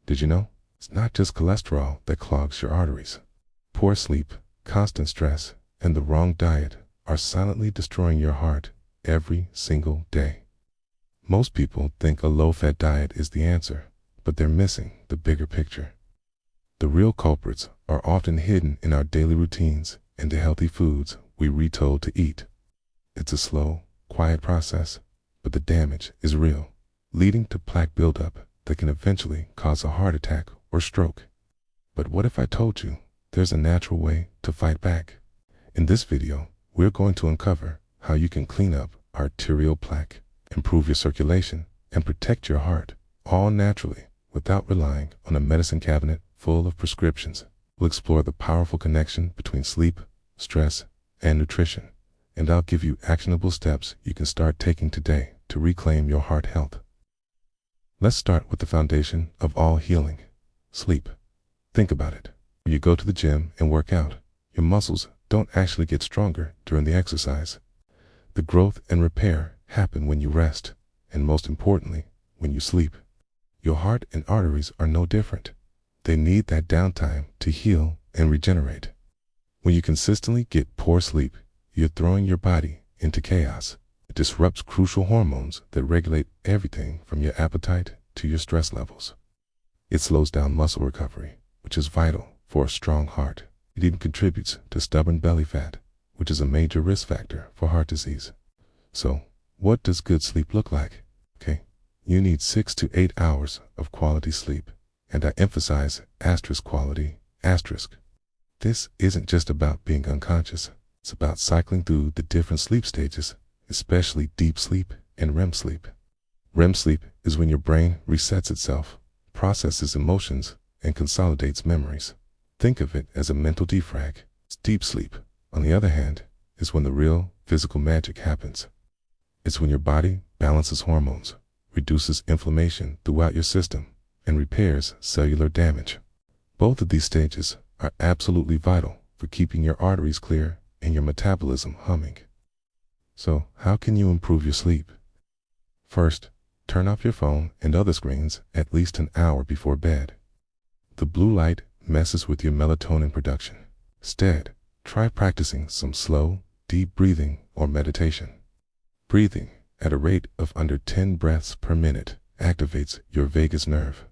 Did you know? It's not just cholesterol that clogs your arteries. Poor sleep, constant stress, and the wrong diet are silently destroying your heart every single day. Most people think a low-fat diet is the answer, but they're missing the bigger picture. The real culprits are often hidden in our daily routines and the healthy foods we retold to eat. It's a slow, quiet process, but the damage is real, leading to plaque buildup that can eventually cause a heart attack or stroke. But what if I told you there's a natural way to fight back? In this video, we're going to uncover how you can clean up arterial plaque, improve your circulation, and protect your heart, all naturally without relying on a medicine cabinet full of prescriptions. We'll explore the powerful connection between sleep, stress, and nutrition, and I'll give you actionable steps you can start taking today to reclaim your heart health. Let's start with the foundation of all healing: sleep. Think about it. When you go to the gym and work out, your muscles don't actually get stronger during the exercise. The growth and repair happen when you rest, and most importantly, when you sleep. Your heart and arteries are no different. They need that downtime to heal and regenerate. When you consistently get poor sleep, you're throwing your body into chaos. It disrupts crucial hormones that regulate everything from your appetite to your stress levels. It slows down muscle recovery, which is vital for a strong heart. It even contributes to stubborn belly fat, which is a major risk factor for heart disease. So, what does good sleep look like? Okay, you need 6 to 8 hours of quality sleep. And I emphasize quality. This isn't just about being unconscious. It's about cycling through the different sleep stages, especially deep sleep and REM sleep. REM sleep is when your brain resets itself, processes emotions, and consolidates memories. Think of it as a mental defrag. Deep sleep, on the other hand, is when the real physical magic happens. It's when your body balances hormones, reduces inflammation throughout your system, and repairs cellular damage. Both of these stages are absolutely vital for keeping your arteries clear and your metabolism humming. So, how can you improve your sleep? First, turn off your phone and other screens at least an hour before bed. The blue light messes with your melatonin production. Instead, try practicing some slow, deep breathing or meditation. Breathing at a rate of under 10 breaths per minute activates your vagus nerve.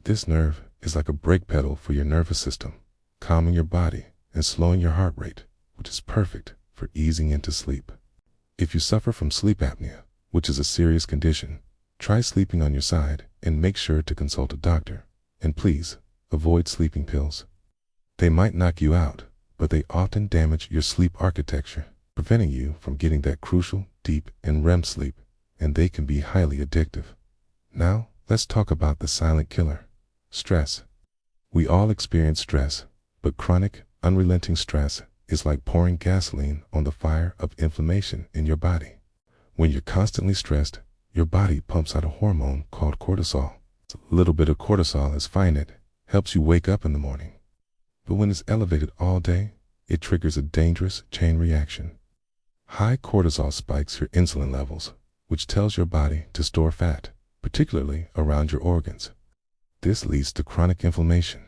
This nerve is like a brake pedal for your nervous system, calming your body and slowing your heart rate, which is perfect for easing into sleep. If you suffer from sleep apnea, which is a serious condition, try sleeping on your side and make sure to consult a doctor. And please, avoid sleeping pills. They might knock you out, but they often damage your sleep architecture, preventing you from getting that crucial deep and REM sleep, and they can be highly addictive. Now, let's talk about the silent killer: stress. We all experience stress, but chronic, unrelenting stress is like pouring gasoline on the fire of inflammation in your body. When you're constantly stressed, your body pumps out a hormone called cortisol. A little bit of cortisol is fine. It helps you wake up in the morning. But when it's elevated all day, it triggers a dangerous chain reaction. High cortisol spikes your insulin levels, which tells your body to store fat, particularly around your organs. This leads to chronic inflammation,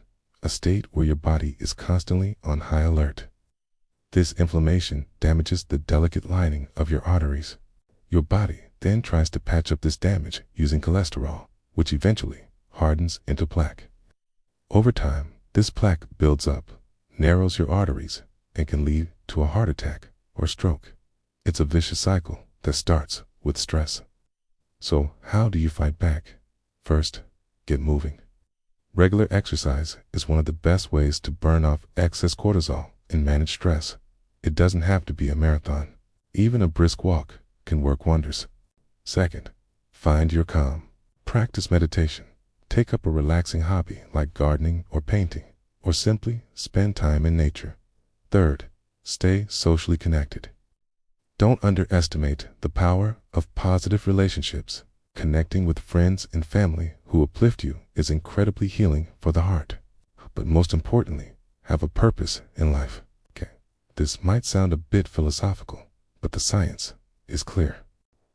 a state where your body is constantly on high alert. This inflammation damages the delicate lining of your arteries. Your body then tries to patch up this damage using cholesterol, which eventually hardens into plaque. Over time, this plaque builds up, narrows your arteries, and can lead to a heart attack or stroke. It's a vicious cycle that starts with stress. So, how do you fight back? First, get moving. Regular exercise is one of the best ways to burn off excess cortisol and manage stress. It doesn't have to be a marathon. Even a brisk walk can work wonders. Second, find your calm. Practice meditation. Take up a relaxing hobby like gardening or painting, or simply spend time in nature. Third, stay socially connected. Don't underestimate the power of positive relationships. Connecting with friends and family who uplift you is incredibly healing for the heart. But most importantly, have a purpose in life. Okay, this might sound a bit philosophical, but the science is clear.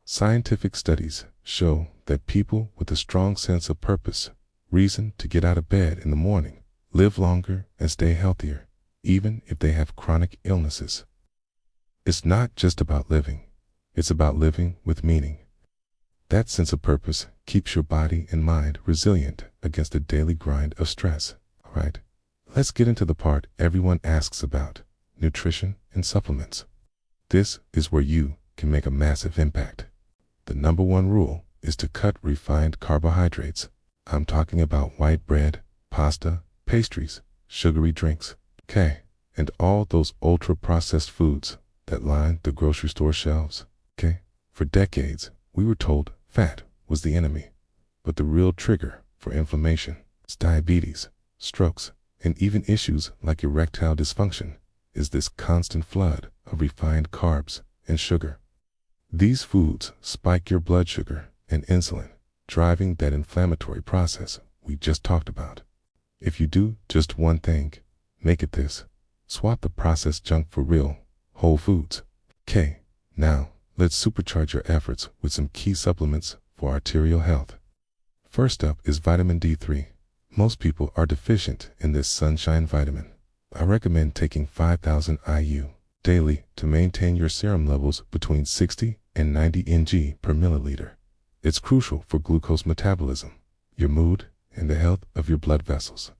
Scientific studies show that people with a strong sense of purpose reason to get out of bed in the morning, live longer, and stay healthier, even if they have chronic illnesses. It's not just about living, it's about living with meaning. That sense of purpose keeps your body and mind resilient against the daily grind of stress. All right, let's get into the part everyone asks about: nutrition and supplements. This is where you can make a massive impact. The number one rule is to cut refined carbohydrates. I'm talking about white bread, pasta, pastries, sugary drinks, okay, and all those ultra-processed foods that line the grocery store shelves, okay? For decades, we were told fat was the enemy, but the real trigger for inflammation, diabetes, strokes, and even issues like erectile dysfunction is this constant flood of refined carbs and sugar. These foods spike your blood sugar and insulin, driving that inflammatory process we just talked about. If you do just one thing, make it this: swap the processed junk for real, whole foods. Okay, now let's supercharge your efforts with some key supplements for arterial health. First up is vitamin D3. Most people are deficient in this sunshine vitamin. I recommend taking 5,000 IU daily to maintain your serum levels between 60 and 90 ng per milliliter. It's crucial for glucose metabolism, your mood, and the health of your blood vessels.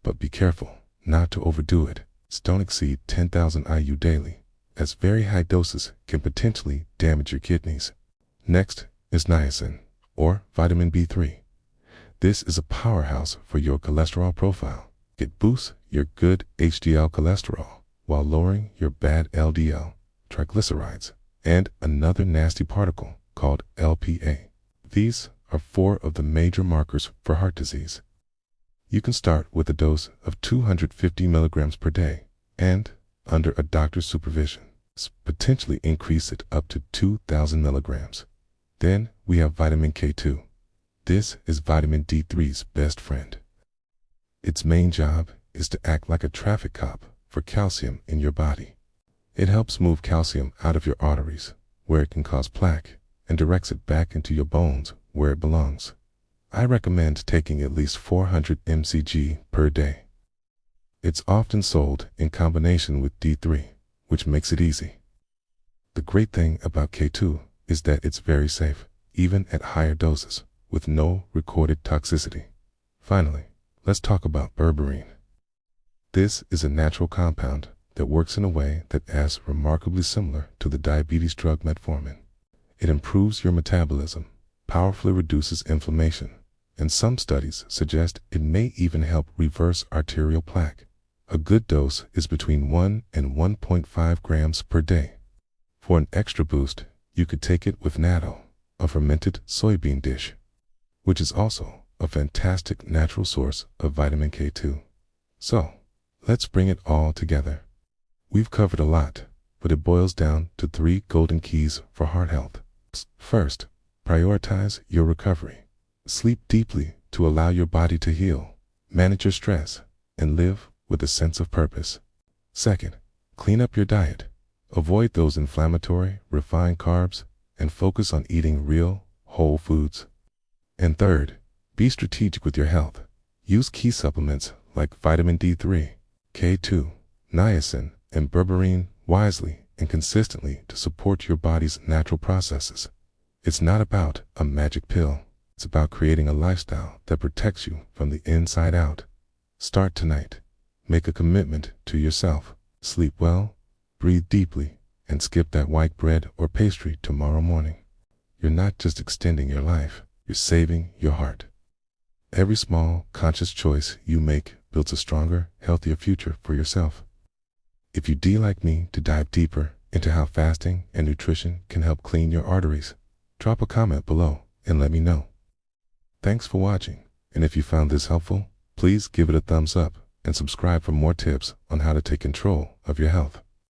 But be careful not to overdo it. Don't exceed 10,000 IU daily, as very high doses can potentially damage your kidneys. Next is niacin, or vitamin B3. This is a powerhouse for your cholesterol profile. It boosts your good HDL cholesterol while lowering your bad LDL, triglycerides, and another nasty particle called LPA. These are 4 of the major markers for heart disease. You can start with a dose of 250 milligrams per day and, under a doctor's supervision, potentially increase it up to 2,000 milligrams. Then we have vitamin K2. This is vitamin D3's best friend. Its main job is to act like a traffic cop for calcium in your body. It helps move calcium out of your arteries, where it can cause plaque, and directs it back into your bones, where it belongs. I recommend taking at least 400 mcg per day. It's often sold in combination with D3, which makes it easy. The great thing about K2 is that it's very safe, even at higher doses, with no recorded toxicity. Finally, let's talk about berberine. This is a natural compound that works in a way that is remarkably similar to the diabetes drug metformin. It improves your metabolism, powerfully reduces inflammation, and some studies suggest it may even help reverse arterial plaque. A good dose is between 1 and 1.5 grams per day. For an extra boost, you could take it with natto, a fermented soybean dish, which is also a fantastic natural source of vitamin K2. So, let's bring it all together. We've covered a lot, but it boils down to 3 golden keys for heart health. First, prioritize your recovery. Sleep deeply to allow your body to heal, manage your stress, and live with a sense of purpose. Second, clean up your diet. Avoid those inflammatory, refined carbs, and focus on eating real, whole foods. And third, be strategic with your health. Use key supplements like vitamin D3, K2, niacin, and berberine wisely and consistently to support your body's natural processes. It's not about a magic pill. It's about creating a lifestyle that protects you from the inside out. Start tonight. Make a commitment to yourself. Sleep well, breathe deeply, and skip that white bread or pastry tomorrow morning. You're not just extending your life, you're saving your heart. Every small, conscious choice you make builds a stronger, healthier future for yourself. If you'd like me to dive deeper into how fasting and nutrition can help clean your arteries, drop a comment below and let me know. Thanks for watching, and if you found this helpful, please give it a thumbs up and subscribe for more tips on how to take control of your health.